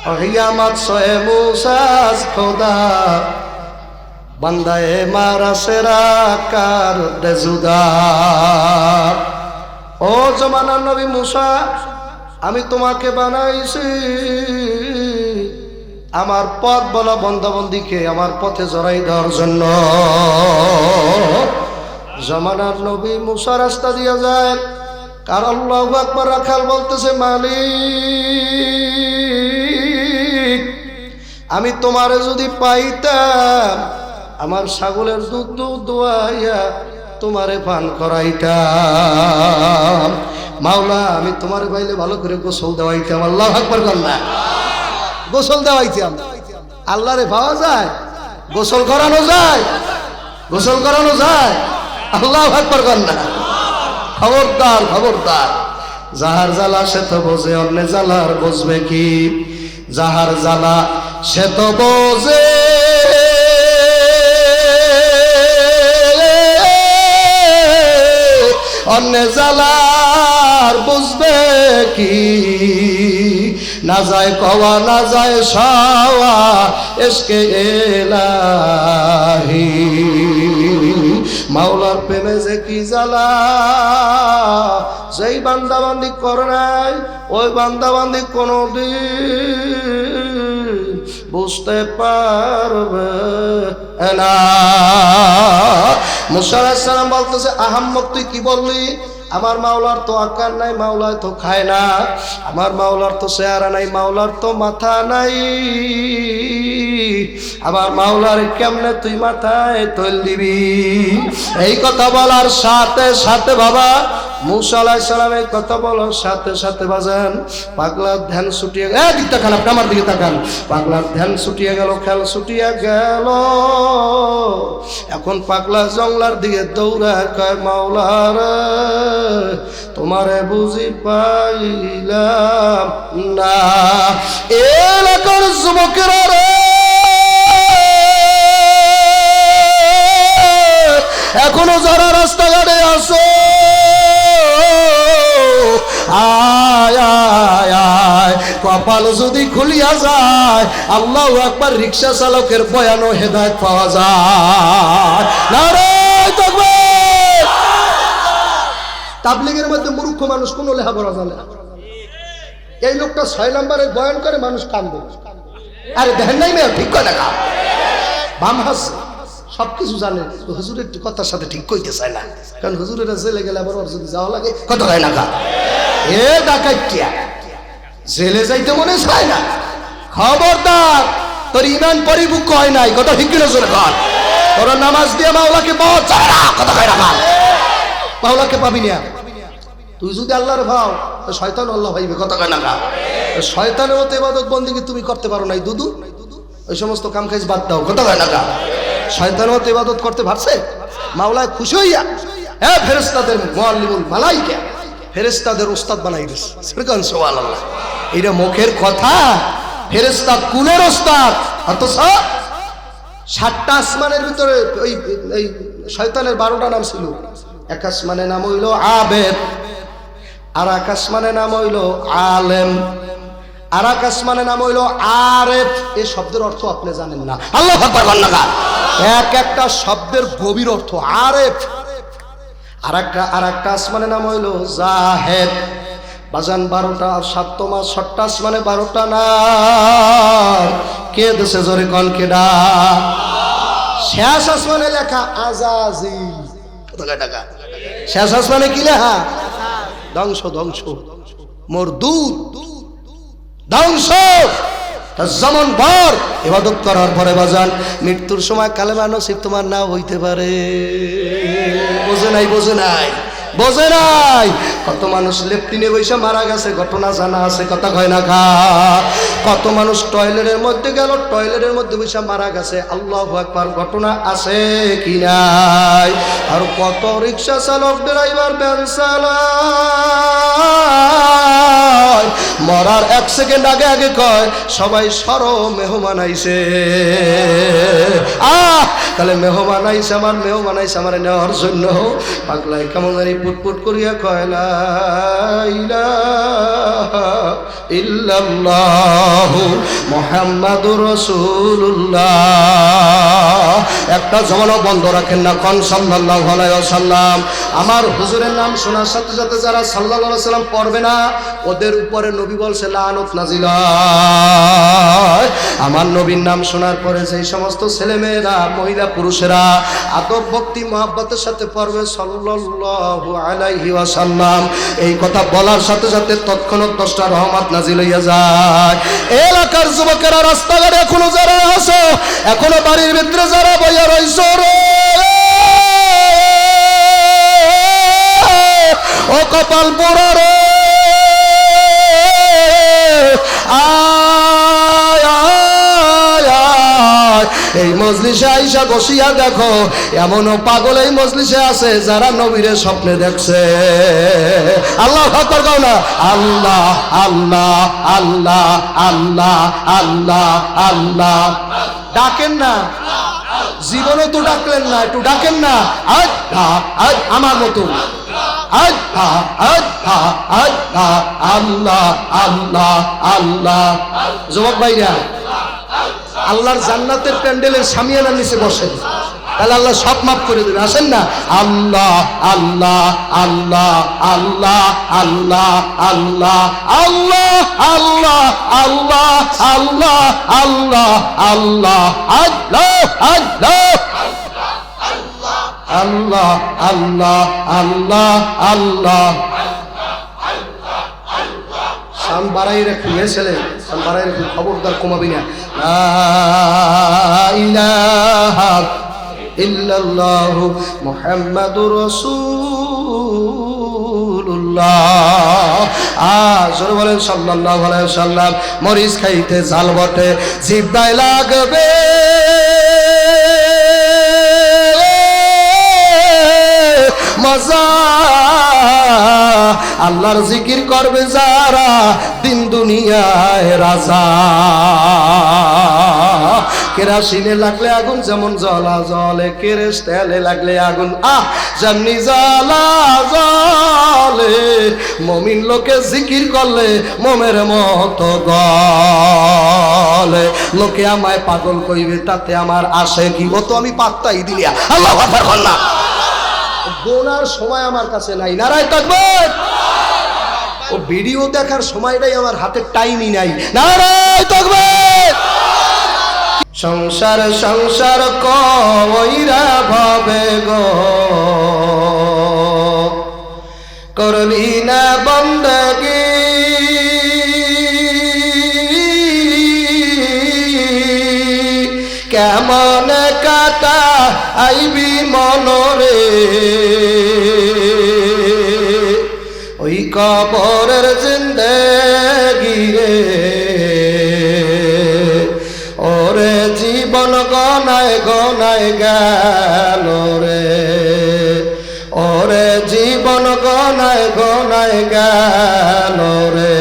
কিয়ামত সয়ে মুসা খোদা বান্দায়ে মারা সেরা কার দে জুদা। ও জমানার নবী মুসা, আমি তোমাকে বানাইছি আমার পথ বলা বন্দাবন্দিকে আমার পথে জড়াই দেওয়ার জন্য। জমানার নবী মুসা রাস্তা দিয়ে যায়, আর আল্লাহু আকবার রাখাল বলতেছে, মালিক আমি তোমারে যদি পাইতাম আমার ছাগলের দুধ দোয়াইয়া তোমারে পান করাইতাম। মাওলা আমি তোমারে পাইলে ভালো করে গোসল দেওয়াইতাম। আল্লাহু আকবার বলনা, গোসল দেওয়াইতাম। আল্লাহরে পাওয়া যায়, গোসল করানো যায়, গোসল করানো যায়। আল্লাহু আকবার বলনা। খবরদার খবরদার, যাহার জ্বালা সে তো বোঝে, অন্য জ্বালার বুঝবে কি? যাহার জ্বালা সে তো বোঝে, অন্য জ্বালার বুঝবে কি? না যায় কওয়া না যায় সাওয়া এসকে এলাহি। মাওলার প্রেমে যে কি জ্বালা, যেই বান্দাবান্দি করে নাই ওই বান্দাবান্দি কোনদিন বুঝতে পারবে না। মুসা আলাইহিস সালাম বলতেছে, আহাম্মদ তুই কি বললি? আমার মাওলার তো আকার নাই, মাওলার তো খায় না, আমার মাওলার তো চেহারা নাই, মাওলার তো মাথা নাই, আমার মাওলার কেমনে তুই মাথায় তৈল দিবি? এই কথা বলার সাথে সাথে বাবা মুসা আলাইহিস সালাম এই কথা বলার সাথে সাথে বাজান পাগলার ধ্যান ছুটিয়ে গেল। দিক তাকান, আপনি আমার দিকে তাকান। পাগলার ধ্যান ছুটিয়ে গেল, খেল ছুটিয়ে গেল। এখন পাগলা জঙ্গলার দিকে দৌড়ায়, কয় মাওলার তোমারে বুঝি পাইলাম না। এলাকার যুবকেরা রে, এখনো যারা রাস্তাঘাটে আসো, আয় আয় আয়, কপাল যদি খুলিয়া যায় আল্লাহু আকবার রিকশা চালকের বয়ান ও হেদায়েত পাওয়া যায়। নারে তাকবীর। তাবলীগের মধ্যে মূর্খ মানুষ কোন লেখাপড়া জানে না। এই লোকটা 6 নম্বরের বয়ান করে, মানুষ কান্দে। আরে দেখেন নাই মেয়ে ঠিক করে না, বাম হাস সবকিছু জানে, হুজুরের কথার সাথে ঠিক কইতে চায় না, কারণ হুজুরের জেলে গেলে আবার ওর যদি যাওয়া লাগে কত হয় না কা এ ডাকাইটিয়া জেলে যাইতে মনে চায় না। খবরদার, তোর ইমান পরিপক্ক হয় নাই, কথা ঠিক কিনা জোরে কর। তোর নামাজ দিয়ে মাওলাকে পাওয়া যায় না, কথা কয় না। মাওলাকে পাবি না তুই যদি আল্লাহর ভাও, তো শয়তান আল্লাহ ভাইবে, কথা কয় না। শয়তানের মতো ইবাদত বন্দেগী তুমি করতে পারো নাই দুদু, ওই সমস্ত কাম কাজ বাদ দাও, কথা কয় না। শয়তানের মতো ইবাদত করতে পারছে? মাওলায় খুশি হইয়া হ্যাঁ ফেরেশতাদের মুআল্লিমুল মালাইকা, ফেরেশতাদের উস্তাদ বানাই দিস। সুবহানাল্লাহ। এটা মুখের কথা, ফেরেশতা কুলের উস্তাদ। অথচ 7টা আসমানের ভিতরে ওই শয়তানের 12টা নাম ছিল। এক আসমানের নাম হইল আবেদ, আর এক আসমানের নাম হইল আলেম, আর এক আসমানের নাম হইল আরেফ। এই শব্দের অর্থ আপনি জানেন না। আল্লাহু আকবার বলেন না। এক একটা শব্দের গভীর অর্থ। আরেফ আর একটা আসমানের নাম হইল জাহেদ। বাজান 12টা, 7টা 6টা আসমানে 12টা নাম। কে দেশে জোরে কন কেডা? শেষ আসমানে লেখা আজাজিল। টাকা শেষ আসমানে কি লেখা? ধ্বংস ধ্বংস, মরদুদ ধ্বংস। যেমন ভর ইবাদত করার পরে বাজান মৃত্যুর সময় কালেমা নসিব তোমার না হইতে পারে। বোঝে নাই, বোঝে নাই, বোঝে নাই। কত মানুষ লেফটিনে বৈশা মারা গেছে, ঘটনা জানা আছে, কথা কয় না খা। কত মানুষ টয়লেটের মধ্যে গেল, টয়লেটের মধ্যে বৈশা মারা গেছে, আল্লাহু আকবার, ঘটনা আছে কি নাই। আর কত রিক্সা চালক, ড্রাইভার, ভ্যান চালায়, মরার 1 সেকেন্ড আগে আগে কয় সবাই সরো, মেহমান আইছে। তাহলে মেহমান আইছে আমার, মেহমান আইছে আমার নেওয়ার জন্য। পাগলাই কেমন জানি পুটপুট করিয়া কয় লা ইলাহা ইল্লাল্লাহু মুহাম্মাদুর রাসূলুল্লাহ। একটা জবানও বন্ধ রাখেন না, কোন সাল্লাল্লাহু আলাইহি ওয়াসাল্লাম। আমার হুজুরের নাম শোনার সাথে সাথে যারা সাল্লাল্লাহু আলাইহি ওয়াসাল্লাম পড়বে না, ওদের উপরে নবী বলছে লানত নাজিল হয়। আমার নবীর নাম শোনার পরে যেই সমস্ত ছেলেমেয়েরা, মহিলা পুরুষেরা আদব ভক্তি মহব্বতের সাথে পড়বে সাল্লাল্লাহু আলাইহি ওয়াসাল্লাম, এই কথা বলার সাথে সাথে তৎক্ষণাৎ 10টা রহমত নাজিল হইয়া যায়। এলাকার যুবকেরা, রাস্তাঘাটে এখনো যারা আছো, এখনো বাড়ির ভিতরে যারা বইয়া রইছো রে, ও কপাল পোড়া রে, এই মজলিসে আইসা বসিয়া দেখো, এমনও পাগল এই মজলিসে আছে যারা নবীরে স্বপ্নে দেখছে। আল্লাহ আকবার গাও না, আল্লাহ আল্লাহ আল্লাহ আল্লাহ আল্লাহ আল্লাহ। ডাকেন না, জীবনে তো ডাকলেন না, একটু ডাকেন না, আজ আজ আমার মতো আল্লাহ আল্লাহ আল্লাহ। যুবক ভাইরা, আল্লাহর জান্নাতের প্যান্ডেলের সামিয়ানার নিচে বসেন, তাহলে আল্লাহ সব মাফ করে দেবে। আসেন না, আল্লাহ আল্লাহ আল্লাহ আল্লাহ আল্লাহ আল্লাহ আল্লাহ আল্লাহ আল্লাহ আল্লাহ আল্লাহ আল্লাহ আল্লাহ আল্লাহ আল্লাহ আল্লাহ আল্লাহ। শান বাড়াই রাখি ছেলে, শান বাড়াই রাখি, খবরদার কমাবি না। লা ইলাহা ইল্লাল্লাহু মুহাম্মাদুর রাসূলুল্লাহ। জোরে বলেন সাল্লাল্লাহু আলাইহি ওয়াসাল্লাম। মরিচ খাইতে ঝাল বটে, জিহ্বায় লাগবে মজা। আল্লাহর জিকির করবে যারা, দিন দুনিয়ায় রাজা। কেরাসিনে লাগলে আগুন যেমন জ্বলা জ্বলে, কেরেস তেলে লাগলে আগুন যেমনি জ্বলা জ্বলে। মুমিন লোকে জিকির করলে মোমের মতো গলে। লোকে আমায় পাগল কইবে, তাতে আমার আসে কি? ও তো আমি পাত্তাই দিলিয়া। আল্লাহ আকবার বলনা। গোনার সময় আমার কাছে নাই। নারায় তাকবীর। ও ভিডিও দেখার সময়টাই আমার হাতে টাইমই নাই। নারায় তাকবীর। সংসার সংসার কইরা ভাবে গো, করলি না বন্দগি। কেমন কাটা আইবি মনরে, ওই কবরের জিন্দেগি রে। ওরে জীবন গনায় গনায় গেল রে, ওরে জীবন গনায় গনায় গেল রে।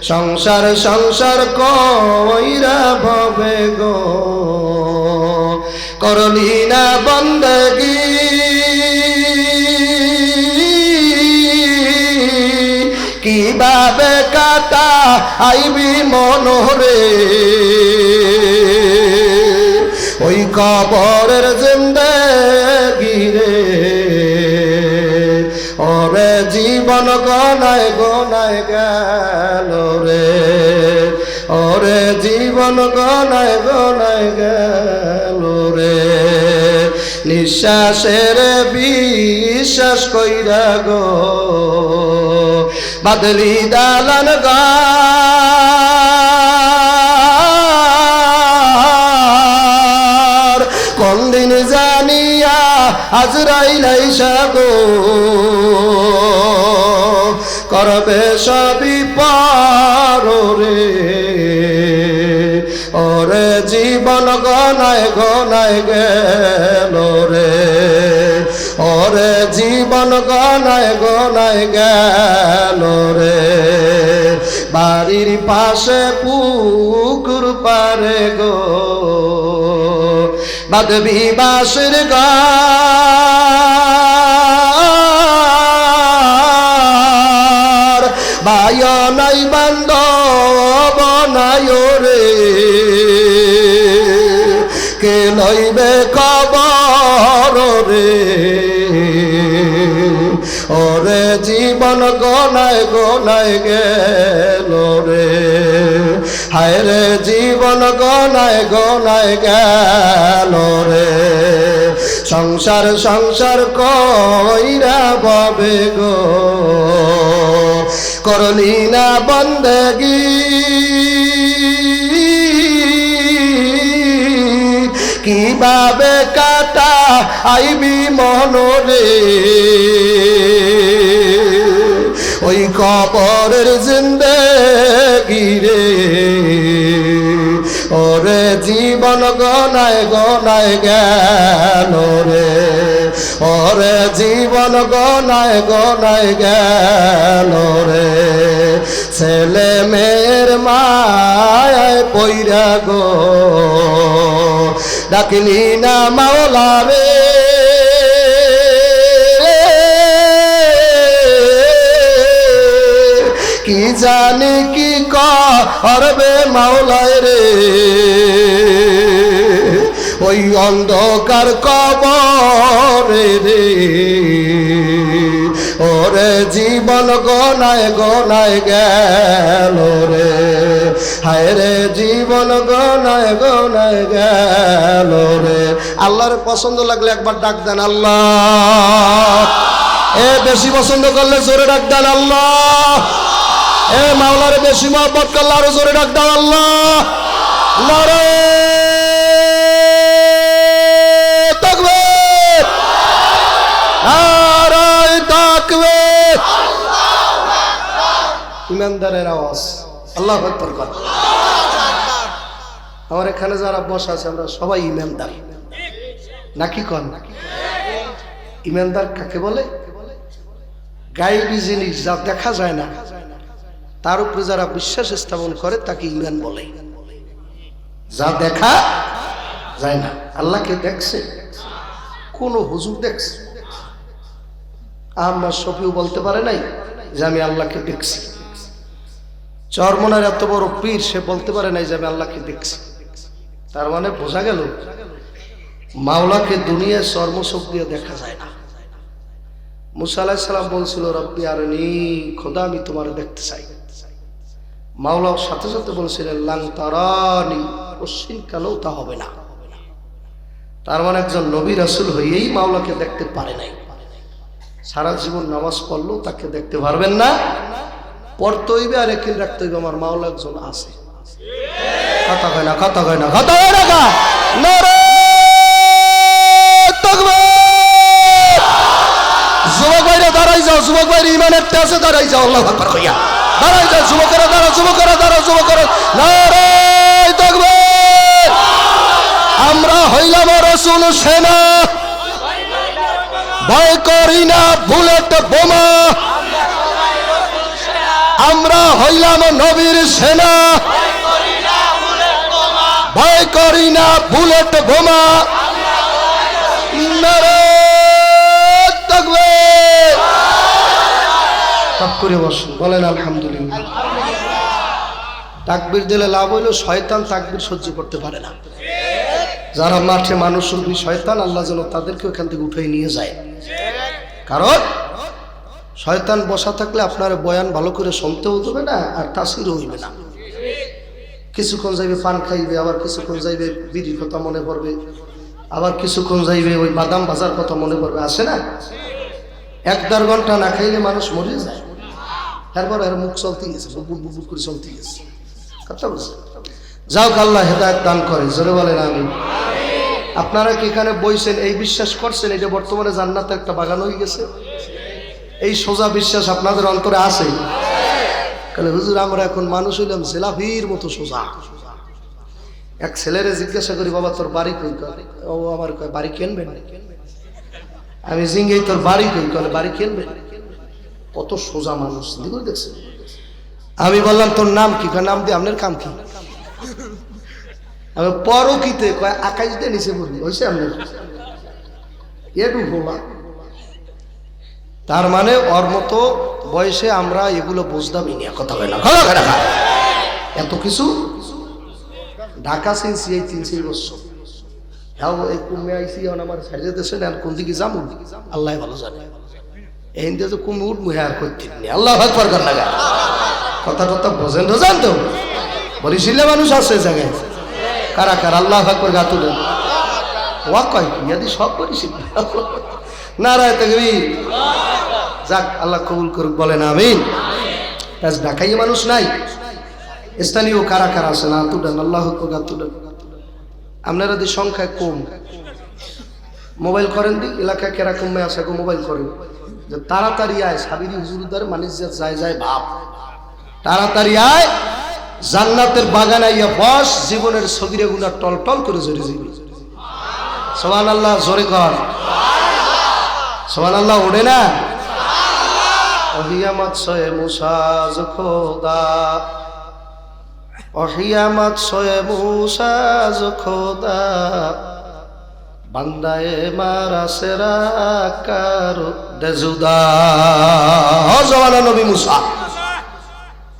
সংসার সংসার কইরা ভবে গো, করলি না বন্দগি। কিভাবে কাটা আইবি মনোরে, ওই কবরের জিন্দেগি রে। ওরে জীবন গনায় গনায় গেল রে, ওরে জীবন গনায় গনায় গেল রে। নিঃশ্বাসের বিশ্বাস কইরা গো, বাদলি দালান গার। কোন দিন জানিয়া আজরাইল আইসা গো, করবে সবই পার রে। ওরে জীবন গনায় গনায় গেল রে, ওরে জীবন গনায় গনায় গেল রে। বাড়ির পাশে পুকুর পারে গো, বাদবি বাসের গার। ভাই নাই বান্ধব নাই রে কে লইবে কবর রে ওরে জীবন গনায় গনায় গেল রে হায় রে জীবন গনায় গনায় গেল রে সংসার সংসার কইরা বাবে গো করলি না বন্দেগি কিভাবে কাটা আইবি মনরে ওই কবরের জিন্দেগি রে ওরে জীবন গনায় গনায় গেল রে ওরে জীবন গনায় গনায় গেল রে ছেলে মেয়ের মায় পইরা গো ডাকলি না মাওলা রে কি জানি কি করবে মাওলায় রে ওই অন্ধকার কবরে রে ওরে জীবন গনায় গনায় গেল রে হায় রে জীবন গনায় গনায় গেল রে আল্লাহর পছন্দ লাগলে একবার ডাক দেন আল্লাহ এ বেশি পছন্দ করলে জোরে ডাক দেন আল্লাহ এ মাওলার বেশি মহব্বত করলে আরো জোরে ডাক দাও আল্লাহ নারে তাকবীর নারে তাকবীর ইমানদারের আওয়াজ আল্লাহু আকবার কর আমার এখানে যারা বসা আছে আমরা সবাই ইমানদার নাকি কন ইমানদার কাকে বলে গায়েবী জিনিস যা দেখা যায় না তার উপরে যারা বিশ্বাস স্থাপন করে তাকে ঈমান বলে যা দেখা যায় না আল্লাহকে দেখছে কোন হুজুর দেখছে আহমদ শফিউ বলতে পারে নাই যে আমি আল্লাহকে দেখছি চরমনার এত বড় পীর সে বলতে পারে নাই যে আমি আল্লাহকে দেখছি তার মানে বোঝা গেল মাওলাকে দুনিয়ায় চর্মচোখ দিয়ে দেখা যায় না মুসা আলাইহিস সালাম বলছিল রব্বি আরনি খোদা আমি তোমার দেখতে চাই মাওলা সাথে সাথে বলছিলেন লাং তারানি কোশ্চিন কালেও তা হবে না তার মানে একজন নবী রাসূল হয়েই মাওলাকে দেখতে পারে নাই সারা জীবন নামাজ পড়লো তাকে দেখতে পারবেন না পড়তে হইবে আর একদিন রাখতে হইবে আমার মাওলা একজন আছে কথা কয় না কথা কয় না কথা কয় না নারে তাকবীর যুবক ভাইরা দাঁড়াই যাও যুবক ভাইরা ইমানের তেজে দাঁড়াই যাও আল্লাহু আকবার কইয়া দাঁড়াই যাও যুবকেরা দাঁড়াও যুবকেরা দাঁড়াও যুবকেরা নারে তাকবীর আমরা হইলাম রাসূল সেনা ভয় করি না বুলেট বোমা আমরা হইলাম নবীর সেনা ভয় করি না বুলেট বোমা নারে তাকবীর সব করে বসুন বলেন আলহামদুলিল্লাহ তাকবীর দিলে লাভ হইল শয়তান তাকবীর সহ্য করতে পারে না যারা মাঠে মানুষ রূপী শয়তান আল্লাহ যেন তাদেরকে ওখান থেকে উঠে নিয়ে যায় কারণ শয়তান বসা থাকলে আপনার বয়ান ভালো করে শুনতেও দেবে না আর তাসিরও হইবে না কিছুক্ষণ যাইবে পান খাইবে আবার কিছুক্ষণ যাইবে বিড়ির কথা মনে পড়বে আবার কিছুক্ষণ যাইবে ওই বাদাম ভাজার কথা মনে পড়বে আসে না 1-1.5 ঘন্টা না খাইলে মানুষ মরে যায় তারপর এর মুখ চলতে গেছে বুক বুক করে চলতে গেছে কথা বলছে যাও আল্লাহ হেদায়েত দান করে জোরে বলেন আমিন আপনারা কি এখানে বইছেন এই বিশ্বাস করছেন এটা বর্তমানে জান্নাতে একটা বাগান হয়ে গেছে এই সোজা বিশ্বাস আপনাদের অন্তরে আছে কালে হুজুর আমরা এখন মানুষ হইলাম জেলাভির মতো সোজা এক ছেলেরে জিজ্ঞাসা করি বাবা তোর বাড়ি কই কয় ও আমার কয় বাড়ি কিনবে আমি জিঙ্গেই তোর বাড়ি কই কয় বাড়ি কিনবে কত সোজা মানুষ দেখছেন আমি বললাম তোর নাম কি কয় নাম দিয়ে আপনার কাম কি আমি পরকিতে কয় আকাশ দিয়ে নিচে পড়ি হয়েছে আপনার এটু ভোলা তার মানে ওর মতো বয়সে আমরা এগুলো বুঝতামই না কথা হয় না এত কিছু ঢাকা চিনছি এই 3-4 বছর। হ্যাঁ এই কুমে আইসি এখন আমার সারিয়ে দেশে আর কোন দিকে যাবো আল্লাহ ভালো জানে। এই যে কুমে উঠবো হ্যাঁ আর করতেন আল্লাহ আকবার কর না কথা কথা বোঝেন রোজান তো বরিশিলে মানুষ আছে জায়গায় কারা কারা আল্লাহ আকবার গা তুলেন ওয়া কয় কি ইয়াদি সব বরিশিল নারায় তাকবীর যাক আল্লাহ কবুল করুক বলেন আমিন। আজ ঢাকাই মানুষ নাই স্থানীয় কারা কারা আছে না তুলেন আল্লাহ আকবার গা তুলেন। আপনারা যে সংখ্যায় কম মোবাইল করেন দি এলাকায় কেরা কমে আছে গো মোবাইল করেন যে তাড়াতাড়ি আয় সাবিরি হুজুরদার মানুষ যায় যায় ভাব তাড়াতাড়ি আয় জান্নাতের বাগান আইয়া বস জীবনের সগিরে গুনাহ টল টল করে জড়ে যাবে। সুবহানাল্লাহ জোরে কর সুবহানাল্লাহ ওড়ে না অহিয়ামত সয়ে মুসা জ খোদা অহিয়ামত সয়ে মুসা জ খোদা বান্দায়ে মারা সেরা কারো দেজুদা জওয়ানা নবী মুসা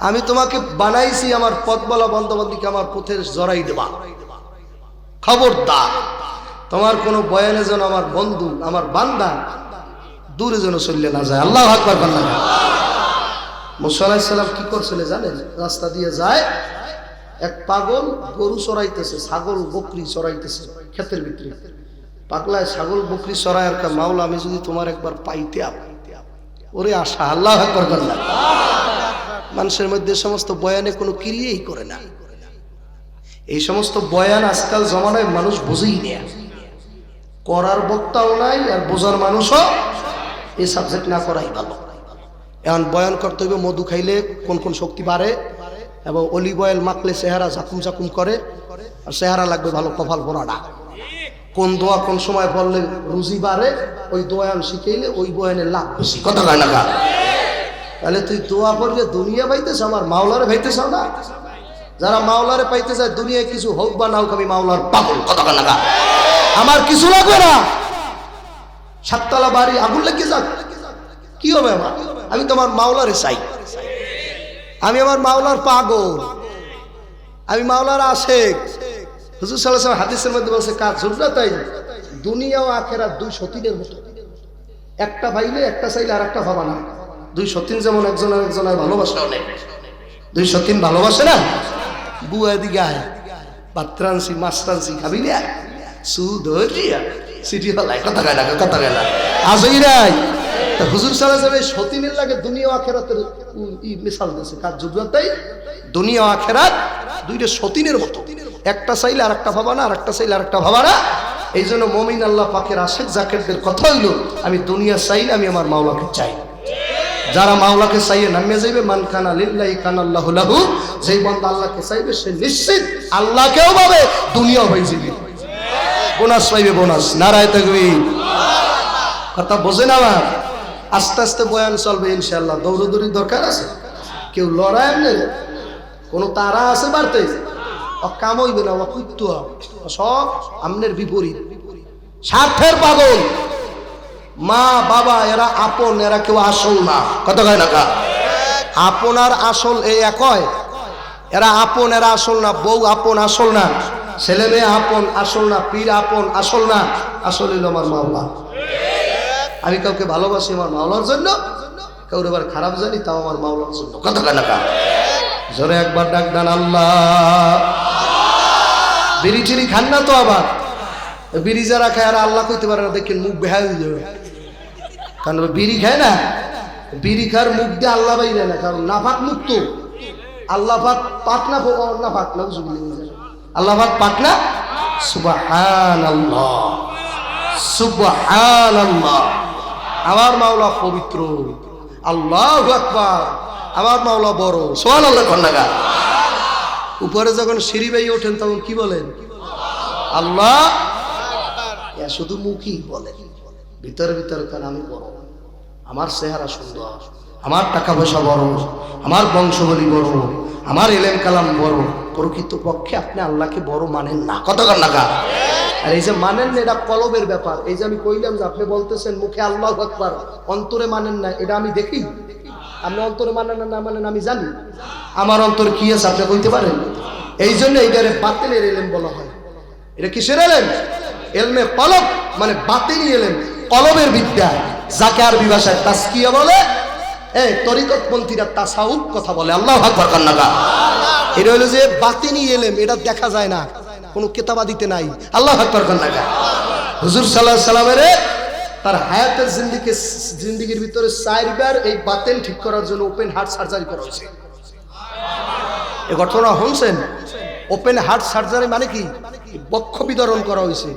আমি তোমাকে বানাইছি আমার পথ বলা বন্ধবান্ধীকে আমার পথে জড়াই দেবা। খবরদার তোমার কোনো বয়ানে যেন আমার বন্ধু আমার বান্দা দূরে যেন চলে না যায়। আল্লাহু আকবার বলেন। মুসা আলাইহিস সালাম কি করছিল জানেন? রাস্তা দিয়ে যায় এক পাগল গরু চড়াইতেছে ছাগল বকরি চড়াইতেছে ক্ষেতের ভিতরে। পাগলায় ছাগল বকরি চড়ায় আর কা মাওলা আমি যদি তোমার একবার পাইতে ওরে আশা। আল্লাহু আকবার বলেন। মানুষের মধ্যে সমস্ত বয়ানে কোনো ক্রিয়াই করে না। এই সমস্ত বয়ান আজকাল জমানায় মানুষ বুঝেই নেয় করার বক্তাও নাই আর বোঝার মানুষও এই সাবজেক্ট না করাই ভালো। এখন বয়ান করতে হবে মধু খাইলে কোন কোন শক্তি বাড়ে এবং অলিভ অয়েল মাখলে চেহারা ঝাকুম ঝাকুম করে আর চেহারা লাগবে ভালো কপাল ভরাটা কোন দোয়া কোন সময় পড়লে রুজি বাড়ে ওই দোয়ান শিখাইলে ওই বয়ানের লাভ বেশি। কথা কয় না তাহলে তুই দোয়া করলে দুনিয়া পাইতেছ আমার মাওলারে পাইতেছ না। যারা মাওলারে পাইতে চায় দুনিয়ায় কিছু হোক বা না হোক আমি মাওলার পাগল। কথা কয় না আমার কিছু লাগবে না। 7 তলা বাড়ি আগুন লেগে যাক কি হবে আমার আমি তোমার মাওলারে চাই। আমি আমার মাওলার পাগল আমি মাওলার আশেক। হুজুর সাল্লাল্লাহু আলাইহি ওয়াসাল্লাম হাদিসের মধ্যে বলছে কাজ জরুরত তাই দুনিয়া ও আখিরাত দুই সতীনের মতো। একটা পাইলে একটা চাইলে আর একটা পাবা না। দুই সতীন যেমন একজন আর একজনের ভালোবাসা অনেক। দুই সতীন ভালোবাসে না বুয়া দিকে আয় পাত্রাংশি মাস্টাংশি খাবি না সুদরিয়া সিটি হলাই। কথা কয় না কথা কয় না আজই নাই। তা হুজুর সাল্লাল্লাহু আলাইহি ওয়াসাল্লাম সতীনের লাগে দুনিয়া ও আখিরাতের মিশাল দিয়েছে কাজ জরুরত তাই দুনিয়া ও আখিরাত দুইটা সতীনের মতো। একটা চাইলে আর একটা ভাবা না আর একটা চাইলে আর একটা ভাবা না। এই জন্য মুমিন আল্লাহ পাকের আশেক জাকেরদের কথা হইল আমি দুনিয়া চাইলে আমি আমার মাওলাকে চাই। যারা মাওলাকে চাইয়ে নামিয়ে যাইবে মান কানা লিল্লাহি কানাল্লাহু লাহু যেই বান্দা আল্লাহকে চাইবে সে নিশ্চিত আল্লাহকেও পাবে দুনিয়াও হয়ে যাবে বোনাস পাইবে বোনাস। নারায়ে তাকবীর। কথা বোঝেন আমার আস্তে আস্তে বয়ান চলবে ইনশাআল্লাহ। দৌড়দৌড়ির দরকার আছে কেউ লড়াই নেই কোনো তারা আছে বাড়তে কাম হইবে না অকুত্ত সব আমনের বিপরীত স্বার্থের পাগল। মা বাবা এরা আপন এরা কেউ আসল না। কথা কয় না আপন আর আসল এই একই। এরা আপন এরা আসল না। বউ আপন আসল না ছেলে মেয়ে আপন আসল না পীর আপন আসল না। আসল হইল আমার মাওলা। আমি কাউকে ভালোবাসি আমার মাওলার জন্য কাউর এবার খারাপ জানি তাও আমার মাওলার জন্য। কথা কয় না জোরে একবার ডাক দেন আল্লাহ। বিড়ি টিড়ি খান না তো আবার বিড়ি যারা খায় আর আল্লাহ কইতে পারে না দেখেন মুখ বেহায় হয়ে যাবে কারণ বিড়ি খায় না বিড়ি খার মুখ দিয়ে আল্লাহ বাইরে না কারণ নাফাক মুক্ত আল্লাহ পাক পাক না না পাক না আল্লাহ পাক পাক না। সুবহানাল্লাহ সুবহানাল্লাহ আমার মাওলা পবিত্র। আল্লাহু আকবার আমার মাওলা বড়। সুবহানাল্লাহ কন্যা উপরে যখন সিঁড়ি বেয়ে ওঠেন তখন কি বলেন আল্লাহ। শুধু মুখই বলে ভিতরে ভিতরে কেন আমি বড় আমার চেহারা সুন্দর আমার টাকা পয়সা বড় আমার বংশবলী বড় আমার এলেম কালাম বড়। প্রকৃত পক্ষে আপনি আল্লাহকে বড় মানেন না। কত কর না আর এই যে মানেন না এটা কলবের ব্যাপার। এই যে আমি কইলাম যে আপনি বলতেছেন মুখে আল্লাহু আকবার অন্তরে মানেন না এটা আমি দেখি আপনি অন্তরে মানেন না মানেন আমি জানি, আমার অন্তর কি আছে আপনি কইতে পারেন? এই জন্য এইটারে বাতিলের এলেম বলা হয়। এটা কিসের এলেম? এলমে কলব, মানে বাতিনি এলেম, কলবের বিদ্যা, যাকে আরবি ভাষায় তাসকিয়া বলে। এই তরিকতপন্থীরা তাসাউফ কথা বলে। আল্লাহু আকবার কান্নাকা। এটা হলো যে বাতিনি এলেম, এটা দেখা যায় না, কোনো কিতাবাদিতে নাই। আল্লাহু আকবার কান্নাকা। হুজুর সাল্লাল্লাহু আলাইহি সাল্লামের তার হায়াতের জিন্দেগির ভিতরে 4 বার এই বাতেন ঠিক করার জন্য ওপেন হার্ট সার্জারি করা হয়েছে। এই ঘটনা শুনছেন? ওপেন হার্ট সার্জারি মানে কি? বক্ষ বিতরণ করা হয়েছে,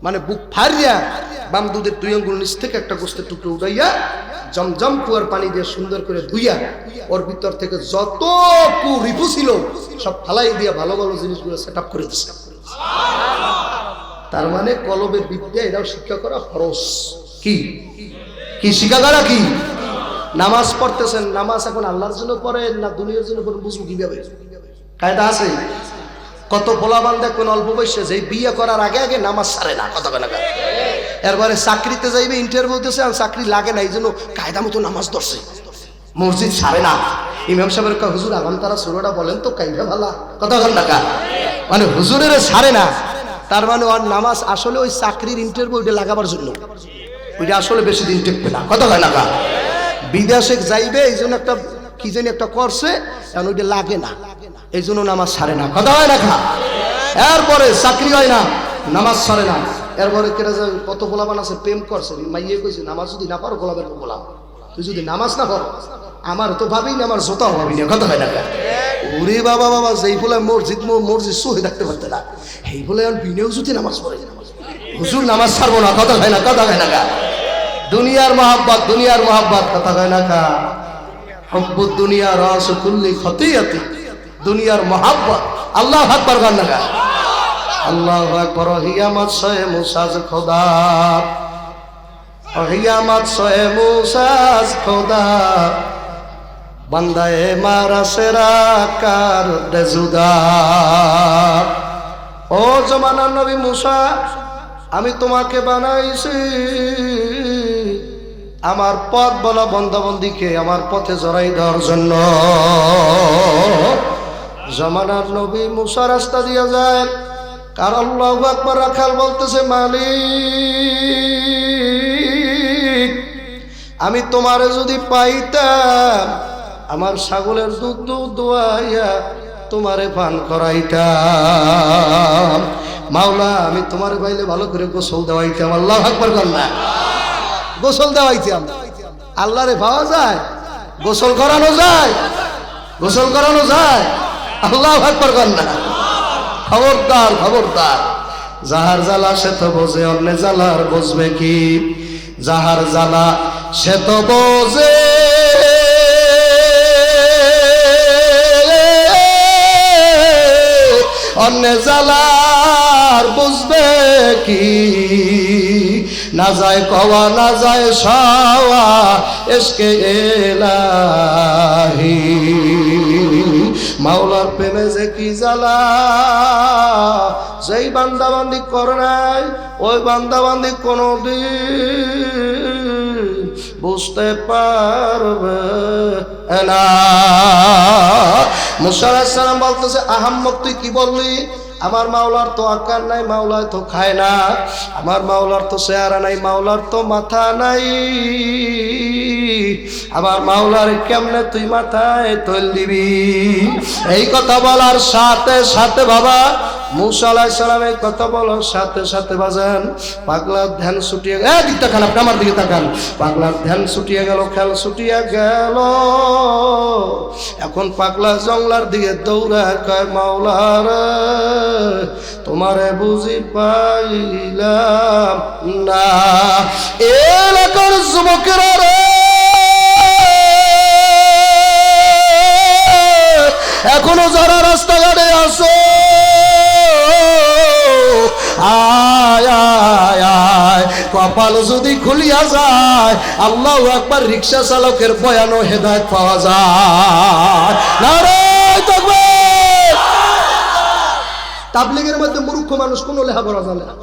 মানে বুক ফাড়িয়া বাম দুধের 2 আঙ্গুল নিচ থেকে একটা গোস্তের টুকরো উঠাইয়া জমজম কুয়ার পানি দিয়ে সুন্দর করে ধুইয়া ওর ভিতর থেকে যত রিপু ছিল সব ফালাই দিয়া ভালো ভালো জিনিসগুলো সেট আপ করে দিচ্ছে। তার মানে কলবের বিদ্যা এটাও শিক্ষা করা ফরজ। কি কি শিক্ষা করা? কি নামাজ পড়তেছেন, নামাজ এখন আল্লাহর জন্য পড়েন না দুনিয়ার জন্য পড়েন, বুঝবো কিভাবে? কায়দা আছে। কত পোলাবান দেখবেন অল্প বয়সে যে বিয়ে করার আগে আগে নামাজ ছাড়ে না, কথা বলে না। এরপরে চাকরিতে যাইবে, ইন্টারভিউ দিতেছে, আর চাকরি লাগে না, এই জন্য কায়দা মতো নামাজ ধরছে, মসজিদ ছাড়ে না। ইমাম সাহেবের কয় হুজুর আগাম তারা সুরটা বলেন তো কাইভা ভালা, কথা বল না। মানে হুজুরের ছাড়ে না, তার মানে ওর নামাজ আসলে ওই চাকরির ইন্টারভিউটা লাগাবার জন্য, ওইটা আসলে বেশি দিন টেকবে না, কথা হয় না। বিদেশে যাইবে এই জন্য একটা কি জানি একটা করছে, এখন ওইটা লাগে না, এই জন্য নামাজ ছাড়ে না, কথা হয় না। এরপরে চাকরি হয় না, নামাজ ছাড়ে না। এরপরে কেটে যায় কত গোলাবান আছে প্রেম করছে, মাইয়ে কইছে নামাজ যদি না পারো গোলাপের গোলাম, তুই যদি নামাজ না পারো আমার তো ভাবি না, আমার জোতাও ভাবি না, কথা হয় না। ওরে বাবা বাবা, যেই বলে মসজিদ সহে থাকতে পারতে না, এই বলে এখন বিনেও যদি নামাজ পড়ে হুজুর নামাজ ছাড়বো না, কথা হয় না, কথা হয় না। দুনিয়ার মহাব্বত, দুনিয়ার মহাব্বত, কথা হয় না। হব্বুদ দুনিয়া রাস কুল্লি খতিয়াতি, দুনিয়ার মহাব্বত। আল্লাহু আকবার গান না। আল্লাহু আকবার। হিয়ামত সয়ে মুসাজ খোদা, হিয়ামত সয়ে মুসাজ খোদা, বান্দায়ে মারা সেরা কার দেজুদা। ও জমানার নবী মুসা, আমি তোমাকে বানাইছি আমার পথ বলা বন্দাবন্দিকে আমার পথে জড়াই দেওয়ার জন্য। জমানার নবী মুসা রাস্তা দিয়ে যায়, কার আল্লাহু আকবার রাখাল বলতেছে মালিক আমি তোমারে যদি পাইতাম আমার ছাগলের দুধ দোয়াইয়া তোমারে পান করাইতাম। মাওলা আমি তোমারে পাইলে ভালো করে গোসল দেওয়াইতাম। আল্লাহু আকবার কন্যা, গোসল দেওয়াইতাম। আল্লাহরে পাওয়া যায়, গোসল করানো যায়, গোসল করানো যায়। আল্লাহু আকবার কন্যা। খবরদার খবরদার, যাহার জ্বালা সে তো বোঝে, অন্য জ্বালার বুঝবে কি? যাহার জ্বালা সে তো বোঝে, অন্য জ্বালার বুঝবে কি? না যায় কওয়া না যায় সাওয়া এসকে এলাহি, মাওলার প্রেমে যে কি জ্বালা, যেই বান্দাবান্দি করে নাই ওই বান্দাবান্দি কোনদিন বুঝতে পারবে না। মুসা আলাইহিস সালাম বলতেছে আহাম্মক তুই কি বললি? আমার মাওলার তো আকার নাই, মাওলার তো খায় না, আমার মাওলার তো চেহারা নাই, মাওলার তো মাথা নাই, আমার মাওলার কেমনে তুই মাথায় তোল দিবি? এই কথা বলার সাথে সাথে বাবা মুসা আলাইহিস সালামের কথা বলার সাথে সাথে বাজান পাগলার ধ্যান ছুটিয়ে গেল। দিকটা খান, আপনি আমার দিকে তাকান। পাগলার ধ্যান ছুটিয়ে গেল, খেল ছুটিয়ে গেল। এখন পাগলা জংলার দিকে দৌড়া কয় মাওলার তোমারে বুঝি পাইলাম না। এলাকার যুবকেরা রে, এখনো যারা রাস্তাঘাটে আসো আয় আয় আয়, কপাল যদি খুলিয়া যায় আল্লাহু আকবার রিকশা চালকের বয়ান ও হেদায়েত পাওয়া যায়। নারায়ে তাকবীর। তাবলীগের মধ্যে মূর্খ মানুষ কোন লেখাপড়া জানে না।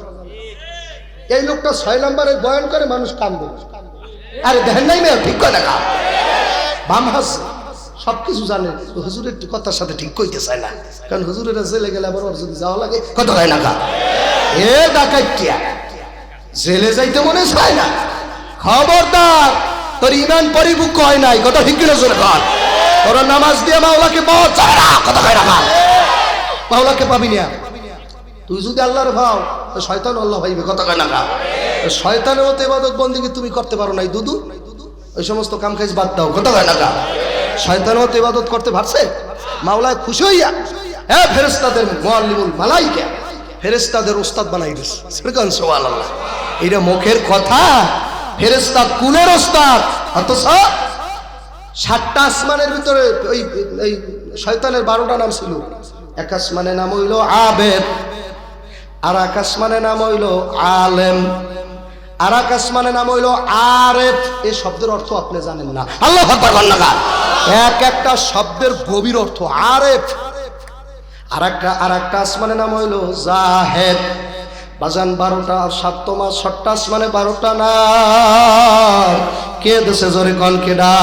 এই লোকটা 6 নম্বরের বয়ান করে মানুষ কান্দে। আরে দেখেন নাই মেয়ে ঠিক কথা, বাম হাস সবকিছু জানে, হুজুরের কথার সাথে ঠিক কইতে চায় না, কারণ হুজুরের জেলে গেলে আবার ওর যদি যাওয়া লাগে কত হয় না কা এ ডাকাইটিয়া জেলে যাইতে মনে চায় না। খবরদার, তোর ইমান পরিপক্ক হয় নাই, কত ঠিক কিনা জোরে কর। তোর নামাজ দিয়ে মাওলাকে পাওয়া যায় না, কত হয় না কা মাওলাকে পাবি না। তুই যদি আল্লাহর ভাও তো শয়তান আল্লাহ ভাইবে, কত হয় না কা। শয়তানের মতো ইবাদত বন্দেগী তুমি করতে পারো নাই দুদু, ওই সমস্ত কাম কাজ বাদ দাও, কত হয় না কা। শয়তানের মতো ইবাদত করতে পারছে, মাওলায় খুশি হইয়া হ্যাঁ ফেরেশতাদের মুআল্লিমুল মালাইকা, ফেরেশতাদের ওস্তাদ বানাই দিস। সুবহানাল্লাহ, এটা মুখের কথা, ফেরেশতা কুলের ওস্তাদ। অথচ 7টা আসমানের ভিতরে ওই শয়তানের 12টা নাম ছিল। এক আসমানের নাম হইল আবেদ, আর এক আসমানের নাম হইল আলেম, আর এক আসমানের নাম হইল আরেফ। এই শব্দের অর্থ আপনি জানেন না, আল্লাহু আকবার বলেন না। এক একটা শব্দের গভীর অর্থ আরেফ। আর একটা আসমানের নাম হইল জাহেদ। বাজান 12টা 7টা 6টা আসমানে 12টা নাম, কে দেশে জোরে কোন কেডা।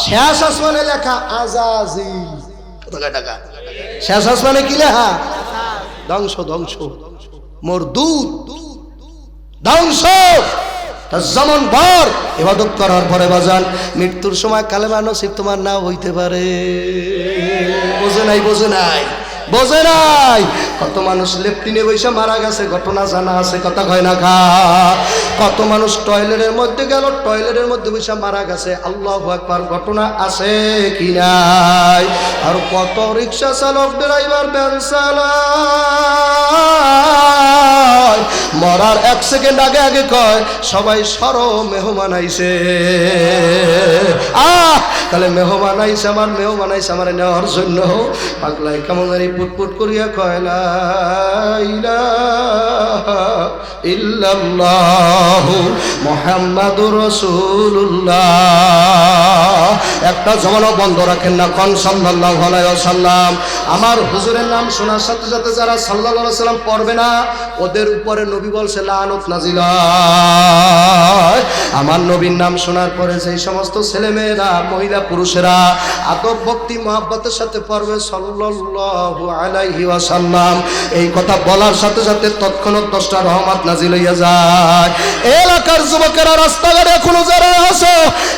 শেষ আসমানে লেখা আজাজিল, টাকা শেষ আসমানে কি লেখা ধ্বংস, ধ্বংস মরদুদ, ধ্বংস। যেমন ভর ইবাদত করার পরে বাজান মৃত্যুর সময় কালেমা নসিব তোমার না হইতে পারে। বোঝে নাই, বোঝে নাই, বোঝে নাই। কত মানুষ লেফটিনে বসে মারা গেছে, ঘটনা জানা আছে, কথা কয় না খা। কত মানুষ টয়লেটের মধ্যে গেল, টয়লেটের মধ্যে বসে মারা গেছে, আল্লাহু আকবার, ঘটনা আছে কি নাই। আর কত রিক্সা চালক, ড্রাইভার, ভ্যান চালায়, মরার 1 সেকেন্ড আগে আগে কয় সবাই সরো মেহমান আইছে। তাহলে মেহমান আইছে আমার, মেহমান আইছে আমার নেওয়ার জন্য। পাগলাই কেমন জানি পুটপুট করিয়া কয় লা ইলাহা ইল্লাল্লাহু মুহাম্মাদুর রাসূলুল্লাহ। একটা জমানো বন্ধ রাখেন না, কোন সাল্লাল্লাহু আলাইহি ওয়াসাল্লাম। আমার হুজুরের নাম শোনার সাথে সাথে যারা সাল্লাল্লাহু আলাইহি ওয়াসাল্লাম পড়বে না, ওদের উপরে নবী বলছে লানত নাজিল হয়। আমার নবীর নাম শোনার পরে সেই সমস্ত ছেলেমেয়েরা, মহিলা পুরুষেরা আদব ভক্তি মহব্বতের সাথে পড়বে সাল্লাল্লাহু আলাইহি ওয়াসাল্লাম, এই কথা বলার সাথে সাথে তৎক্ষণাৎ 10টা রহমত নাজিল হইয়া যায়। এলাকার যুবকেরা, রাস্তাঘাটে এখনো যারা আছো,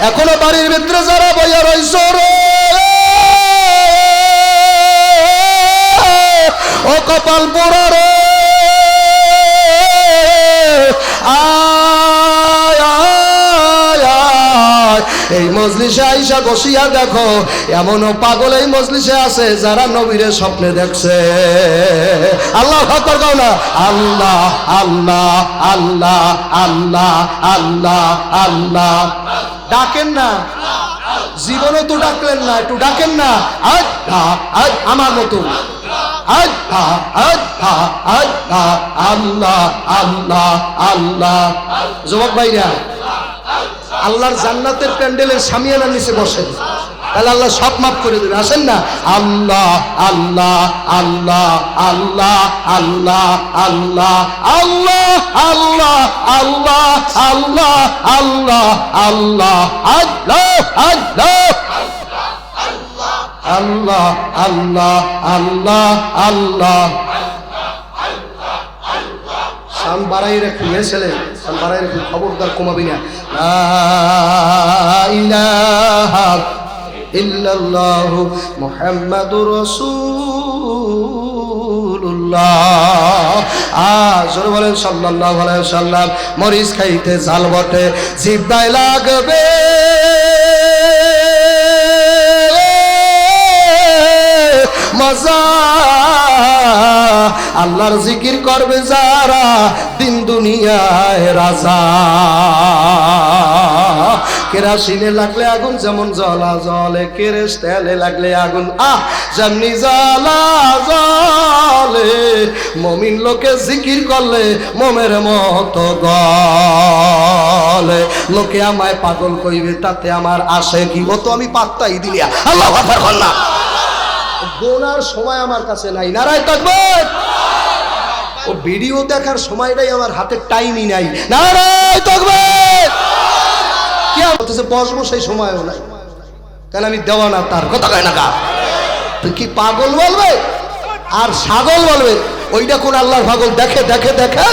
এখনো বাড়ির ভিতরে যারা বইয়া রইছো রে, ও কপাল পোড়া রে, এই মজলিসে আইসা বসিয়া দেখো, এমনও পাগল এই মজলিসে আছে যারা নবীরে স্বপ্নে দেখছে। আল্লাহ আকবার কও না, আল্লাহ আল্লাহ আল্লাহ আল্লাহ আল্লাহ আল্লাহ। ডাকেন না, জীবনে তো ডাকলেন না, একটু ডাকেন না, আমার মতো আল্লাহ আল্লাহ আল্লাহ আল্লাহ। যুবক ভাইরা, আল্লাহর জান্নাতের প্যান্ডেলের সামিয়ানার নিচে বসেন, তাহলে আল্লাহ সব মাফ করে দেবে। আসেন না, আল্লাহ আল্লাহ আল্লাহ আল্লাহ আল্লাহ আল্লাহ আল্লাহ আল্লাহ আল্লাহ আল্লাহ আল্লাহ আল্লাহ আল্লাহ আল্লাহ আল্লাহ আল্লাহ আল্লাহ। সান বাড়াই রাখুন, ছেলে সান বাড়াই রাখুন, খবরদার কমাবি না। লা ইলাহা ইল্লাল্লাহু মুহাম্মাদুর রাসূলুল্লাহ। জোরে বলেন সাল্লাল্লাহু আলাইহি ওয়াসাল্লাম। মরিচ খাইতে ঝাল বটে, জিহ্বায় লাগবে মজা। আল্লাহর জিকির করবে যারা, দিন দুনিয়ায় রাজা। কেরাসিনে লাগলে আগুন যেমন জ্বলা জ্বলে, কেরেস তেলে লাগলে আগুন যেমনি জ্বলা জ্বলে। মমিন লোকে জিকির করলে মোমের মতো গলে। লোকে আমায় পাগল কইবে, তাতে আমার আসে কি, ও তো আমি পাত্তাই দিলিয়া। আল্লাহু আকবার বল না। গোনার সময় আমার কাছে নাই, নারায় তাকবীর। ও ভিডিও দেখার সময়টাই আমার হাতে টাইমই নাই, নারায় তাকবীর। কি বলতেছে বসবো সেই সময়ও নাই, কেন আমি দেওয়া না তার কথা কয় না কা। তুই কি পাগল বলবে আর ছাগল বলবে? ওইটা কোন আল্লাহর পাগল? দেখে দেখে দেখে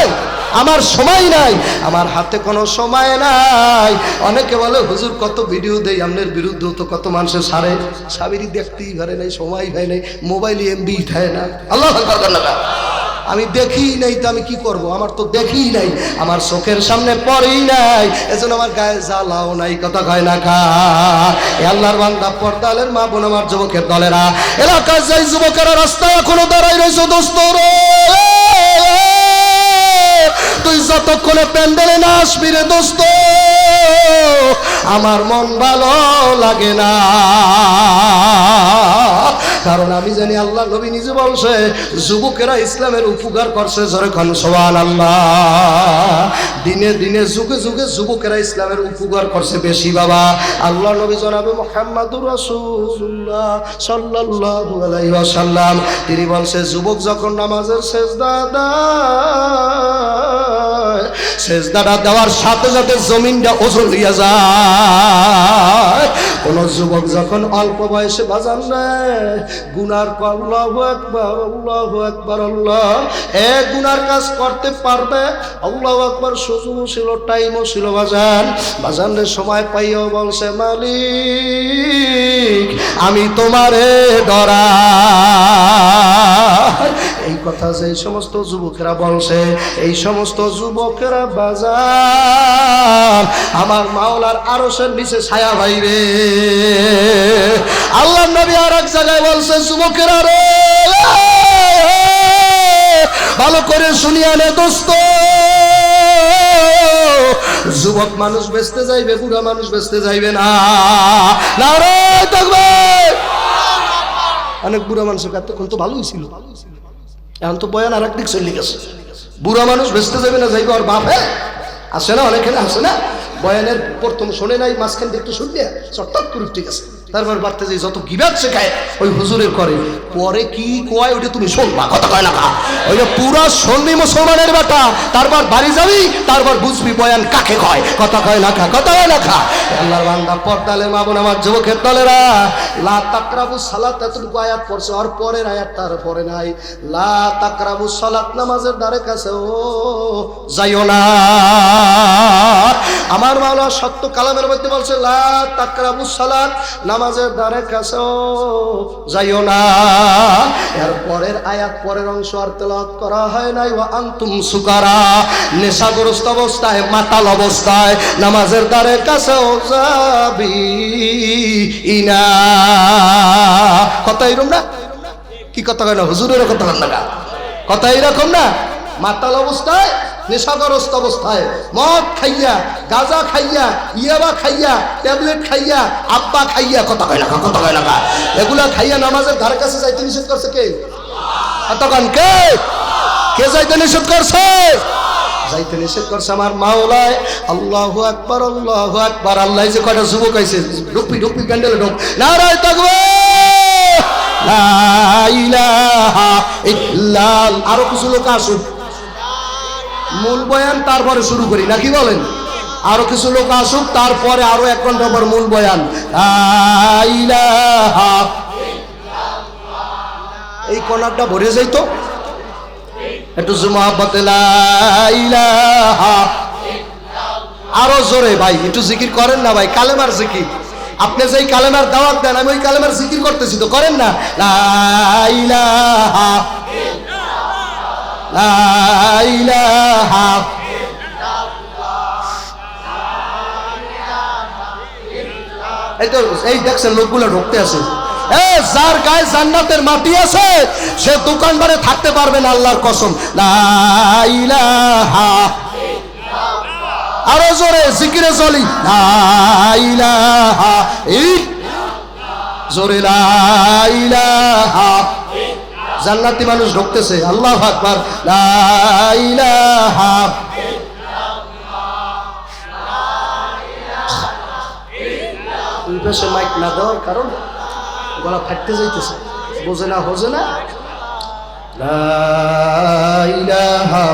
আমার সময় নাই, আমার হাতে কোনো সময় নাই। অনেকে বলে হুজুর কত ভিডিও দেই আপনার বিরুদ্ধে, তো কত মানুষের সারে সাবিরি দেখতেই পারে নাই, সময় হয় নাই, মোবাইলে এমবি থাকে না। আল্লাহ আমি দেখি নাই তো আমি কি করব? আমার তো দেখি নাই, আমার চোখের সামনে পড়েই নাই, এজন্য আমার গায়ে জ্বালাও নাই। কথা কয় না কা। আল্লাহর বান্দা পর্দালের মা বোন আমার যুবকের দলেরা, এলাকায় যাই যুবকেরা রাস্তায় এখনো দাঁড়াই রয়েছে দোস্ত রে, তুই যতক্ষণে প্যান্ডেলে না আসবি রে দোস্ত, আমার মন ভালো লাগে না। কারণ আমি জানি আল্লাহ নবী নিজে বলছে যুবকেরা ইসলামের উপকার করছে, যখন সুবহানাল্লাহ। দিনে দিনে যুগে যুগে যুবকেরা ইসলামের উপকার করছে বেশি বাবা। আল্লাহ নবী জনাবে মুহাম্মদুর রাসূলুল্লাহ সাল্লাল্লাহু আলাইহি ওয়াসাল্লাম তিনি বলছে যুবক যখন নামাজের সেজদা দেয়, সেজদাটা দেওয়ার সাথে সাথে জমিনটা ওজন হইয়া যায়। কোন যুবক যখন অল্প বয়সে বাজান নেয়, গুনার আল্লাহু আকবার আল্লাহু আকবার আল্লাহ, এক গুনার কাজ করতে পারবে, আল্লাহু আকবার সুযোগও ছিল, টাইমও ছিল, বাজানের সময় পাইও বলছে মালিক আমি তোমারে ডরাই। এই কথা যে সমস্ত যুবকেরা বলছে, এই সমস্ত যুবকেরা বাজার আমার মাওলার আরশের নিচে ছায়া পাইবে। আল্লাহর নবী আর এক জায়গায় বলছে যুবকেরা রে ভালো করে শুনিয়া নে দোস্ত, যুবক মানুষ বেচতে যাইবে, বুড়া মানুষ বেচতে যাইবে না। নারায়ে তাকবীর। অনেক বুড়া মানুষের এতক্ষণ তো ভালোই ছিল, এখন তো বয়ান আর একদিক চলে গেছে। বুড়া মানুষ বেচতে যাবে না, যাইবে ওর বাপে আসে না, অনেকে আসে না, বয়ানের প্রথম শোনে নাই, মাঝখান দিয়ে একটু শুনলে চট্টক করে ঠিক আছে, তারপর বাড়তে যাই যত গিবাদ শেখায় ওই হুজুরের করে, পরে কি কয় ওইটা তুমি শুনবা। কথা কয় না কা। ওইটা পুরা শুনবি মুসলমানের বেটা, তারপর বাড়ি যাবি, তারপর বুঝবি বয়ান কাকে কয়। কথা কয় না কা। কথা কয় না কা। আল্লাহর বান্দা পর্দালে মা বোন আমার যুবকের দলেরা, লা তাকরাবুস সালাত এতটুকু আয়াত পড়ছে, আর পরের আয়াত তার পরে নাই। লা তাকরাবুস সালাত নামাজের দ্বারে কাছে ও যাইও না। আমার মাওলা সত্য কালামের মধ্যে বলছে লা তাকরাবুস সালাত নামাজের দ্বারে কাছেও যাইও না। এর পরের আয়াত পরের অংশ আর তেলাওয়াত করা হয় নাই। ওয়া আনতুম সুকারা, নেশাগ্রস্ত অবস্থায়, মাতাল অবস্থায় নামাজের দ্বারে কাছেও যাবি ইনা। কথা এরকম না? কি কথা কয় না হুজুরের কথা কন না? কথা এরকম না? মাতাল অবস্থায়, নেশাগ্রস্ত অবস্থায়, মদ খাইয়া, গাঁজা খাইয়া, ইয়াবা খাইয়া, ট্যাবলেট খাইয়া, আব্বা খাইয়া, কথা কয় না, কথা কয় না, এগুলা খাইয়া নামাজের ধারে কাছে যাইতে নিষেধ করছে কে? এতক্ষণ কে কে যাইতে নিষেধ করছে? যাইতে নিষেধ করছে আমার মাওলায়। আল্লাহু আকবার আল্লাহু আকবার। আল্লাহ যে কয়টা যুবক আইছে, ডুপি ডুপি প্যান্ডেলে ঢোক, নারায়ে তাকবীর, লা ইলাহা ইল্লাল্লাহ। আরো কিছু লোক আসুন, মূল বয়ান তারপরে শুরু করি নাকি বলেন? আরো কিছু লোক আসুক, তারপরে আরো 1 ঘন্টা পর মূল বয়ান। লা ইলাহা ইল্লাল্লাহ। এই কর্নারটা ভরে যাইতো একটু মহব্বতে, লা ইলাহা ইল্লাল্লাহ। আরো জোরে ভাই একটু জিকির করেন না ভাই, কালেমার জিকির। আপনি যেই কালেমার দাওয়াত দেন, আমি ওই কালেমার জিকির করতেছি তো, করেন না? লা ইলাহা ইল্লাল্লাহ, লা ইলাহা ইল্লাল্লাহ। এই তো এই দেখছেন লোকগুলো ঢুকতে আছে। যার গায়ে জান্নাতের মাটি আছে সে দোকান বারে থাকতে পারবে না, আল্লাহর কসম। লা ইলাহা ইল্লাল্লাহ। আরো জোরে জিকিরে চলি, লা ইলাহা ইল্লাল্লাহ। জোরে লা ইলাহা ইল্লাল্লাহ। জান্নাতি মানুষ ঢুকতেছে, আল্লাহু আকবার, লা ইলাহা ইল্লাল্লাহ। ওই পাশে মাইক না দেওয়ার কারণ গলা ফাটতে যাইতেছে, বোঝে না হোজে না। লা ইলাহা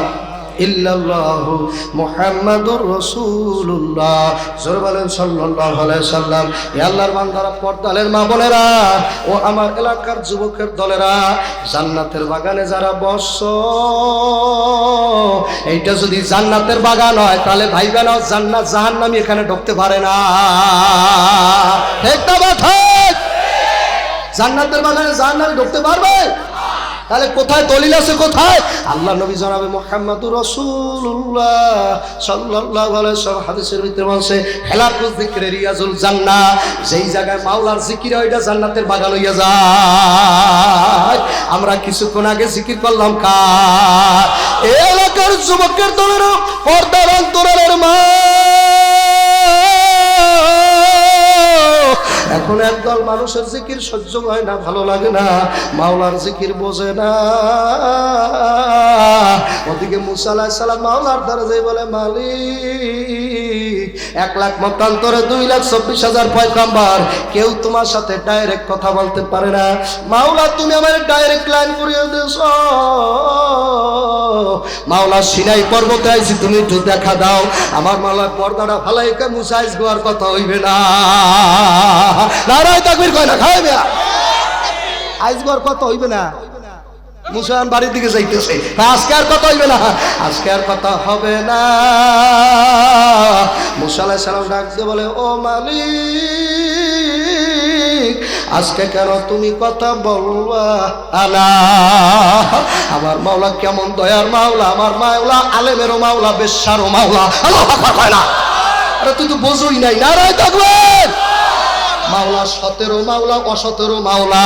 ইল্লাল্লাহু মুহাম্মাদুর রাসূলুল্লাহ। জোরে বলেন সাল্লাল্লাহু আলাইহি সাল্লাম। হে আল্লাহর বান্দারা, পর্দালের মা বোনেরা ও আমার এলাকার যুবকের দলেরা, জান্নাতের বাগানে যারা বসছো, এইটা যদি জান্নাতের বাগান হয় তাহলে ভাইবা নাও জান্নাত জাহান্নামী এখানে ঢুকতে পারে না। ঠিক না বা ঠিক? জান্নাতের বাগানে জাহান্নামী ঢুকতে পারবে? তাহলে কোথায় দলিল আছে? কোথায়? আল্লাহ নবী জনাবে মুহাম্মদুর রাসূলুল্লাহ সাল্লাল্লাহু আলাইহি ওয়াসাল্লাম হাদিসের ভিতরে বলছে, হেলাকুল যিকরে রিয়াজুল জান্নাহ, যেই জায়গায় মাওলার জিকির হয় ওইটা জান্নাতের বাগান হইয়া যায়। আমরা কিছুক্ষণ আগে জিকির করলাম কার? এলাকার যুবকের দলের পর্দার অন্তরালের মা। এখন একদল মানুষের জিকির সহ্য হয় না, ভালো লাগে না, মাওলার জিকির বোঝে না। ওদিকে মুসা আলাইহিস সালাম মাওলার দরজায় বলে, মালিক 1,00,000 মতান্তরে 2,24,000 পয়গম্বর, কেউ তোমার সাথে ডাইরেক্ট কথা বলতে পারে না। মাওলা তুমি আমার ডাইরেক্ট লাইন করিয়ে দিয়েছ। মাওলা সিনাই পর্বতে আইছি, তুমি একটু দেখা দাও। আমার মাওলার পর্দাটা ফালাইকে মুসা আইস গোয়ার কথা হইবে না। নারায়ে তাকবীর কয় না, খায় মিয়া। আইস গোয়ার কথা হইবে না। মুসলমান বাড়ির দিকে যাইতেছে, আজকে আর কথা হইবে না, আজকে আর কথা হবে না। মুসা আলাইহিস সালাম ডাক দিয়ে বলে, ও মালিক, আজকে কেন তুমি কথা বলবা না? আমার মাওলা কেমন দয়ার মাওলা, আমার মাওলা আলেমেরও মাওলা, বেশ্যারও মাওলা। আল্লাহু আকবার কয় না? আরে তুই তো বোঝই নাই। নারায়ে তাকবীর। মাওলা সতেরো মাওলা, অসতেরো মাওলা।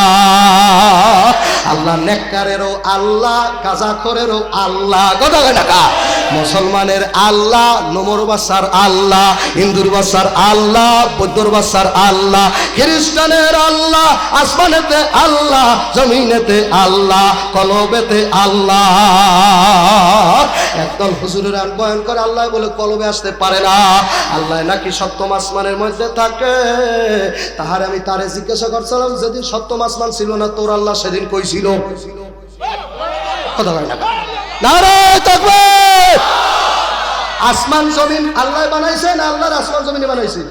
আল্লাহ নেককারেরও আল্লাহ, কাজাখরেরও আল্লাহ। কথা কয় না কা? মুসলমানের আল্লাহ, নমর বাসার আল্লাহ, হিন্দুর বাসার আল্লাহ, বৌদ্ধর বাসার আল্লাহ, খ্রিস্টানের আল্লাহ, আসমানেতে আল্লাহ, জমিনেতে আল্লাহ, কলবেতে আল্লাহ। একদল হুজুরের বয়ান করে আল্লাহ বলে কলবে আসতে পারে না, আল্লাহ নাকি সপ্তম আসমানের মধ্যে থাকে। তাহারে আমি তারে জিজ্ঞাসা করছিলাম, যেদিন সপ্তম আসমান ছিল না তোর আল্লাহ সেদিন কই ছিল? কথা বলে না। নারায়ে তাকবীর। আসমান জমিন আল্লাহ বানাইছে না আল্লাহর আসমান জমিনে বানাইছে?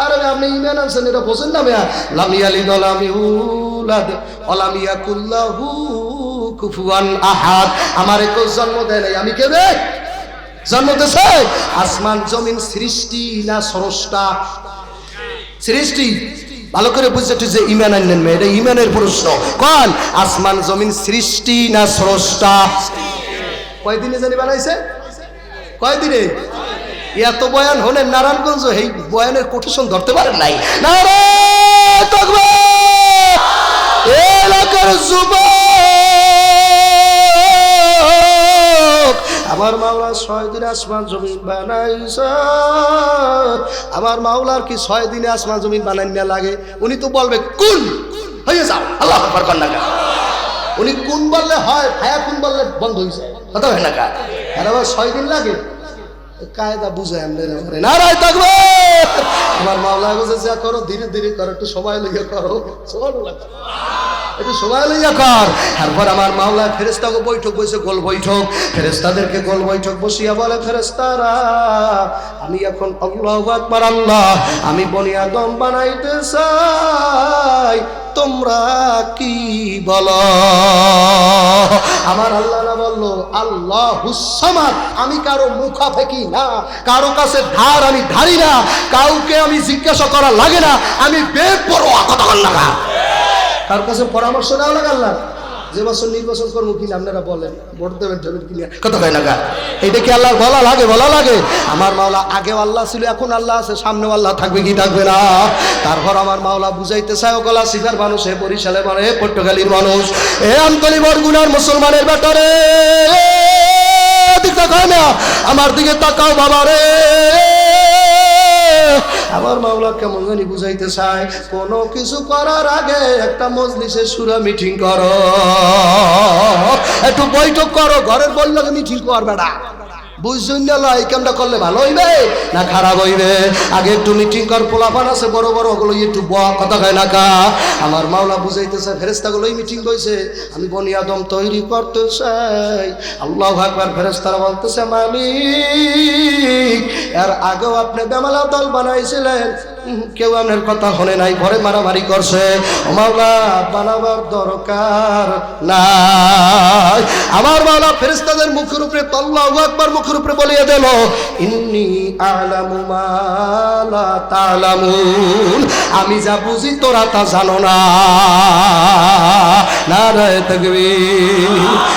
আরে আপনি ইমান আনছেন, এটা বোঝেন না মিয়া? লাম ইয়ালিদ ওয়া লাম ইউলাদ ওয়া লাম ইয়াকুল লাহু কুফুয়ান আহাদ। আমারে কেউ জন্ম দেয় নাই, আমি কে রে? জন্ম দিয়েছে? আসমান জমিন সৃষ্টি না স্রষ্টা? সৃষ্টি। ভালো করে বুঝতে যে ইমান আনলেন মেয়ে, এটা ইমানের প্রশ্ন। কোন আসমান জমিন সৃষ্টি না স্রষ্টা? কয়দিনে জানি বানাইছে? কয়দিনে? এত বয়ান হলেন নারায়ণগঞ্জ, এই বয়ানের কোটেশন ধরতে পারেন নাই। নারায়ে তাকবীর। এলাকার যুবক, আমার মাওলা 6 দিনে আসমান জমিন বানাইছে। আমার মাওলার কি 6 দিনে আসমান জমিন বানাই না লাগে? উনি তো বলবে কুন হয়ে যাও। আল্লাহু আকবার কর না। উনি কুন বললে হয়, হায়া কুন বললে বন্ধ হয়ে যায়। কথা হয় না কা? আর আবার 6 দিন লাগে, কায়দা বুঝায় আমাদের। নারায়ে তাকবীর। আমার মাওলা বুঝে যা করো, ধীরে ধীরে করো, একটু সময় লইয়া করো, একটু সময় লইয়া কর। তারপর আমার মাওলা ফেরেশতাকে বৈঠক বসে, গোল বৈঠক, ফেরেশতাদেরকে গোল বৈঠক বসিয়া বলে, ফেরেশতারা আমি এখন আল্লাহু আকবার, আল্লাহ আমি বনি আদম বানাইতে চাই, তোমরা কি বলো? আমার আল্লাহ না বললো, আল্লাহুস সামাদ, আমি কারো মুখাপেক্ষী না, কারো কাছে ধার আমি ধারি না, কাউকে আমি জিজ্ঞাসা করা লাগে না, আমি বেপরোয়া। কথা বল না, কার কাছে পরামর্শ নেওয়া লাগে? আল্লাহ যে বছর নির্বাচন করবো কিনা আপনারা বলেন, ভোট দেবেন কিনা? কথা কয় না গা? এইটা কি আল্লাহ বলা লাগে? বলা লাগে? আমার মাওলা আগেও আল্লাহ ছিল, এখন আল্লাহ আছে, সামনেও আল্লাহ থাকবে কি থাকবে না? তারপর আমার মাওলা বুঝাইতে চায়, ও গলা সিফার মানুষ, হে বরিশালের মানুষ, হে পটুয়াখালীর মানুষ, হে আমতলী বরগুনার মুসলমানের ব্যাটারে, আমার দিকে তাকাও বাবা রে। আমার মাওলা কেমন জানি বুঝাইতে চায়, কোনো কিছু করার আগে একটা মজলিসে সুরা মিটিং করো, একটু বৈঠক করো, ঘরের বললে মিটিং করবে না। বুঝছুন না এই কামটা করলে ভালো হইবে না খারাপ হইবে? আগে একটু মিটিং কর, পোলাপান আছে বড় বড়, ওগুলো একটু কথা কয় না কা। আমার মাওলা বুঝাইতেছে ফেরেশতাগুলোই মিটিং কইছে, আমি বনি আদম তৈরি করতে চাই। আল্লাহু আকবার। ফেরেশতারা বলতেছে মালিক, এর আগেও আপনি বেমালা দল বানাইছিলেন, কেউ আপনার কথা শুনে নাই, ঘরে মারামারি করছে। ও মাওলা, বানাবার দরকার নাই। আমার মাওলা ফেরেশতাদের মুখের উপরে আল্লাহু আকবার মুখের উপরে বলিয়ে দিল, ইন্নী আ'লামু মা লা তা'লামুন, আমি যা বুঝি তোরা তা জানো না। নারায়ে তাকবীর।